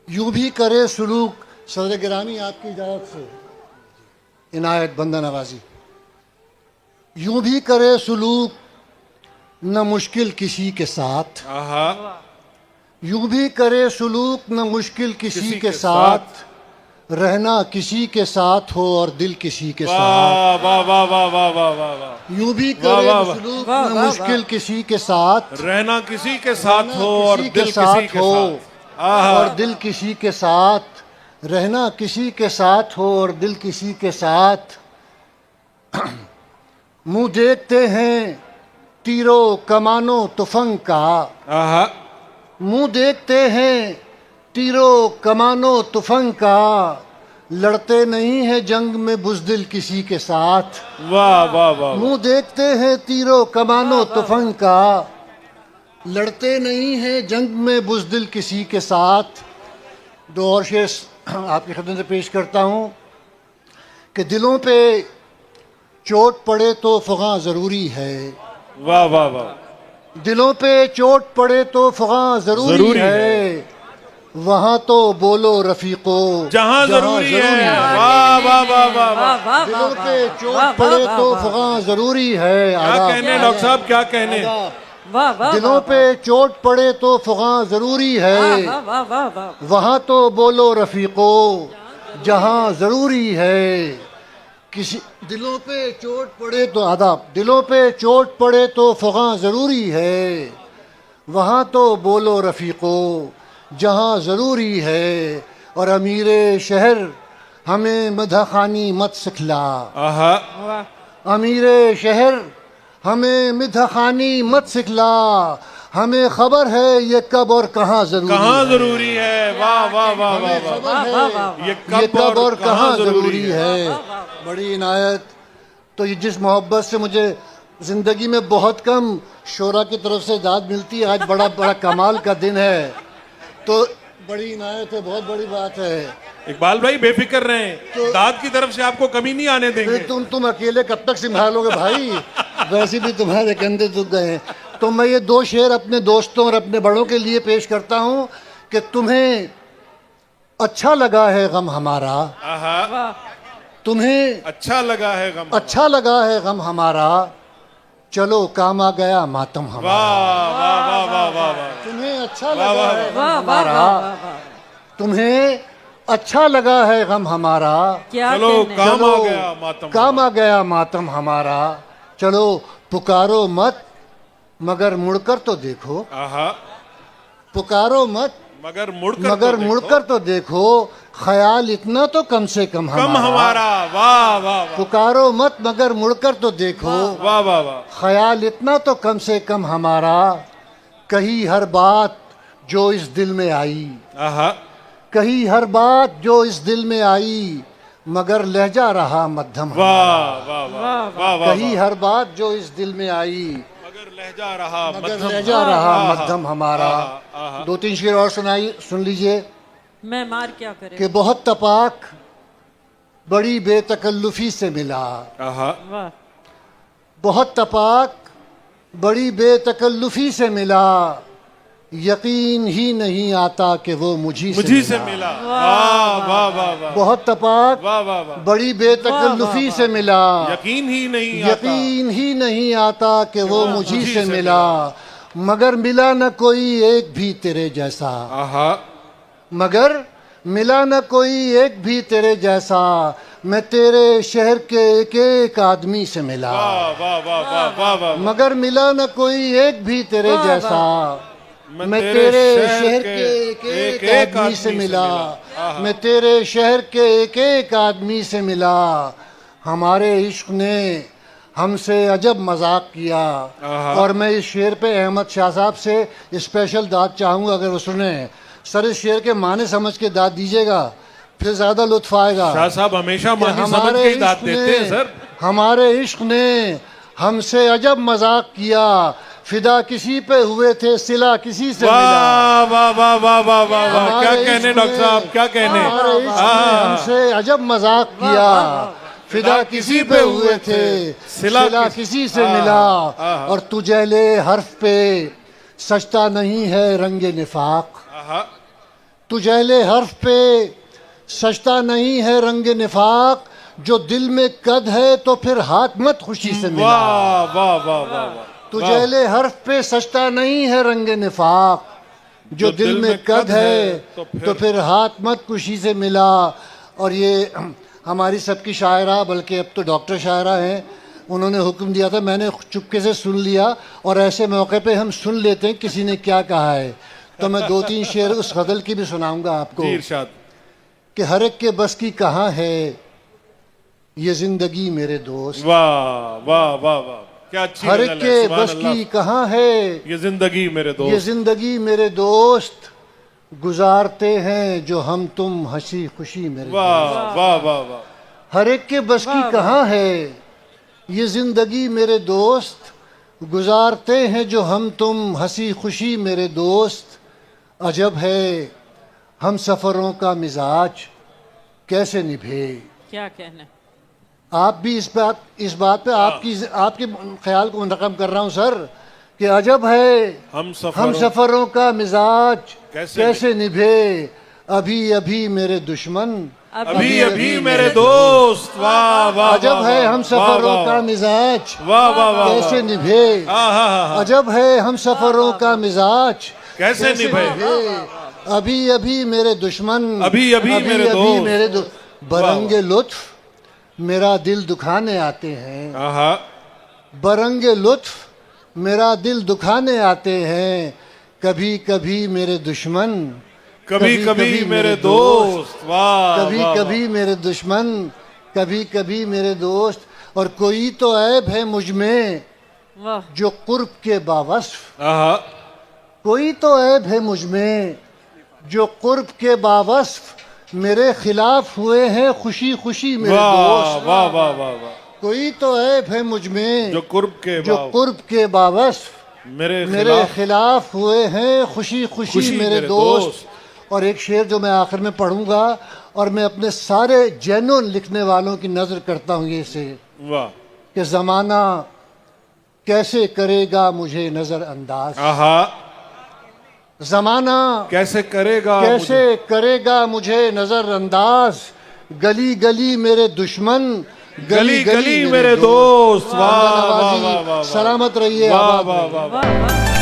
یوں بھی کرے سلوک. صدر گرامی آپ کی اجازت سے عنایت بندہ نوازی. یوں بھی کرے سلوک نہ مشکل کسی کے ساتھ. یوں بھی کرے سلوک نہ مشکل کسی کے ساتھ. رہنا کسی کے ساتھ ہو اور دل کسی کے ساتھ. یوں بھی کرے سلوک نہ مشکل کسی کے ساتھ. رہنا کسی کے ساتھ ہو اور دل کسی کے ہو ساتھ. اور دل کسی کے ساتھ. رہنا کسی کے ساتھ ہو اور دل کسی کے ساتھ. منہ دیکھتے ہیں تیروں کمانوں تفنگ کا. منہ دیکھتے ہیں تیروں کمانوں تفنگ کا. لڑتے نہیں ہیں جنگ میں بزدل کسی کے ساتھ. منہ دیکھتے ہیں تیروں کمانوں تفنگ کا. لڑتے نہیں ہیں جنگ میں بزدل کسی کے ساتھ. دو اور شعر آپ کی خدمت میں پیش کرتا ہوں کہ دلوں پہ چوٹ پڑے تو فغاں ضروری ہے. دلوں پہ چوٹ پڑے تو فغاں ضروری ہے. وہاں تو بولو رفیقو جہاں ضروری ہے. دلوں پہ چوٹ پڑے تو فغاں ضروری ہے. کیا کہنے ڈاکٹر صاحب کیا کہنے. دلوں پہ چوٹ پڑے تو فغاں ضروری ہے. وہاں تو بولو رفیقو جہاں ضروری ہے. کسی دلوں پہ چوٹ پڑے تو آداب. دلوں پہ چوٹ پڑے تو فغاں ضروری ہے. وہاں تو بولو رفیقو جہاں ضروری ہے. اور امیر شہر ہمیں مدح خوانی مت سکھلا. امیر شہر ہمیں مدح خوانی مت سکھلا. ہمیں خبر ہے یہ کب اور کہاں ضروری ہے. واہ واہ واہ واہ. یہ کب اور کہاں ضروری ہے. بڑی عنایت. تو یہ جس محبت سے مجھے زندگی میں بہت کم شعراء کی طرف سے داد ملتی ہے، آج بڑا کمال کا دن ہے، تو بڑی عنایت ہے، بہت بڑی بات ہے. اقبال بھائی بے فکر رہیں، داد کی طرف سے آپ کو کمی نہیں آنے دیں گے. تم اکیلے کب تک سنبھالو گے بھائی؟ ویسے بھی تمہارے کندھے دکھ گئے ہیں. تو میں یہ دو شعر اپنے دوستوں اور اپنے بڑوں کے لیے پیش کرتا ہوں کہ تمہیں اچھا لگا ہے غم ہمارا. تمہیں اچھا لگا ہے غم. اچھا لگا ہے غم ہمارا. چلو کام آ گیا ماتم ہمارا. تمہیں اچھا لگا ہے غم ہمارا. تمہیں اچھا لگا ہے غم ہمارا. چلو کام آ گیا ماتم. کام آ گیا ماتم ہمارا. چلو پکارو مت مگر مڑ کر تو دیکھو. پکارو مت مگر مڑ کر تو دیکھو. خیال اتنا تو کم سے کم ہمارا. واہ واہ. پکارو مت مگر مڑ کر تو دیکھو. واہ واہ واہ. خیال اتنا تو کم سے کم ہمارا. کہی ہر بات جو اس دل میں آئی. کہی ہر بات جو اس دل میں آئی. مگر لہجہ رہا مدھم ہمارا. کہی ہر بات جو اس دل میں آئی. مگر لہجہ رہا مدھم ہمارا. دو تین شعر اور سن لیجئے. میں مار کیا کرے کہ بہت تپاک بڑی بے تکلفی سے ملا. بہت تپاک بڑی بے تکلفی سے ملا. یقین ہی نہیں آتا کہ وہ مجھی سے ملا. بہت تپاک بڑی بے تکلفی سے ملا. یقین ہی نہیں آتا کہ وہ مجھی سے ملا. مگر ملا نہ کوئی ایک بھی تیرے جیسا. مگر ملا نہ کوئی ایک بھی تیرے جیسا. میں تیرے شہر کے ایک ایک آدمی سے ملا. مگر ملا نہ کوئی ایک بھی تیرے جیسا. میں تیرے شہر کے ایک ایک آدمی سے ملا. میں تیرے شہر کے ایک ایک آدمی سے ملا. ہمارے عشق نے ہم سے عجب مذاق کیا. اور میں اس شعر پہ احمد شاہ صاحب سے اسپیشل داد چاہوں گا، اگر وہ سنیں. سر اس شعر کے معنی سمجھ کے داد دیجیے گا، پھر زیادہ لطف آئے گا. شاہ صاحب ہمیشہ معنی سمجھ کے داد دیتے ہیں سر. ہمارے عشق نے ہم سے عجب مذاق کیا. فدا کسی پہ ہوئے تھے صلہ کسی سے ملا. واہ واہ واہ واہ واہ. کیا کہنے ڈاکٹر صاحب کیا کہنے. ہمارے عشق نے ہم سے عجب مذاق کیا. فدا کسی پہ ہوئے تھے صلہ کسی سے ملا. اور تجھے لے حرف پہ سجتا نہیں ہے رنگ نفاق. تو جہل حرف پہ سجتا نہیں ہے رنگ نفاق، جو دل میں قد ہے تو پھر ہاتھ مت خوشی سے ملا۔ واہ واہ واہ واہ واہ، تو جہل حرف پہ سجتا نہیں ہے رنگ نفاق، جو دل میں قد ہے تو پھر ہاتھ مت خوشی سے ملا۔ اور یہ ہماری سب کی شاعرہ، بلکہ اب تو ڈاکٹر شاعرہ ہیں، انہوں نے حکم دیا تھا، میں نے چپکے سے سن لیا، اور ایسے موقع پہ ہم سن لیتے ہیں کسی نے کیا کہا ہے، تو میں 2-3 شعر اس غزل کی بھی سناؤں گا آپ کو جی ارشاد۔ کہ ہر ایک کے بس کی کہاں ہے یہ زندگی میرے دوست، واہ واہ واہ واہ، کیا اچھی ہر ایک غزل کے ہے، سبحان بس اللہ۔ کی کہاں ہے یہ زندگی میرے یہ دوست، زندگی میرے دوست، گزارتے ہیں جو ہم تم ہنسی خوشی میرے دوست۔ واہ واہ واہ واہ، ہر ایک کے بس کی کہاں ہے یہ زندگی میرے دوست، گزارتے ہیں جو ہم تم ہنسی خوشی میرے دوست۔ عجب ہے ہم سفروں کا مزاج کیسے نبھے۔ کیا کہنا، آپ بھی اس بات پہ آپ کے خیال کو منتقم کر رہا ہوں سر، کہ عجب ہے ہم ہم سفروں کا مزاج کیسے کیسے نبھے، ابھی ابھی میرے دشمن ابھی ابھی میرے دوست، واہ واہ، عجب ہے ہم سفروں کا مزاج واہ واہ واہ، کیسے نبھے، عجب ہے ہم سفروں کا مزاج کیسے نبھے، ابھی ابھی میرے دشمن ابھی ابھی میرے دوست، برنگ لطف میرا دل دکھانے آتے ہیں، آہا، برنگ لطف میرا دل دکھانے آتے ہیں، کبھی کبھی میرے دشمن کبھی کبھی میرے دوست، واہ، کبھی کبھی میرے دشمن، کبھی کبھی میرے دوست۔ اور کوئی تو عیب ہے مجھ میں واہ جو قرب کے باوصف، آہا، کوئی تو عیب ہے مجھ میں جو قرب کے باوصف، میرے خلاف ہوئے ہیں خوشی خوشی میرے واہ دوست۔ واہ واہ واہ واہ، کوئی تو عیب ہے مجھ میں جو قرب کے جو قرب کے باوصف، میرے میرے خلاف ہوئے ہیں خوشی خوشی میرے دوست۔ اور ایک شعر جو میں آخر میں پڑھوں گا، اور میں اپنے سارے جینون لکھنے والوں کی نظر کرتا ہوں یہ سے، واہ، کہ زمانہ کیسے کرے گا مجھے نظر انداز، آہا، زمانہ کیسے کرے گا کیسے کرے گا مجھے نظر انداز، گلی گلی میرے دشمن، گلی گلی میرے دوست، واہ واہ نوازی، واہ واہ، سلامت رہیے، واہ آباد واہ رہیے۔ واہ، واہ واہ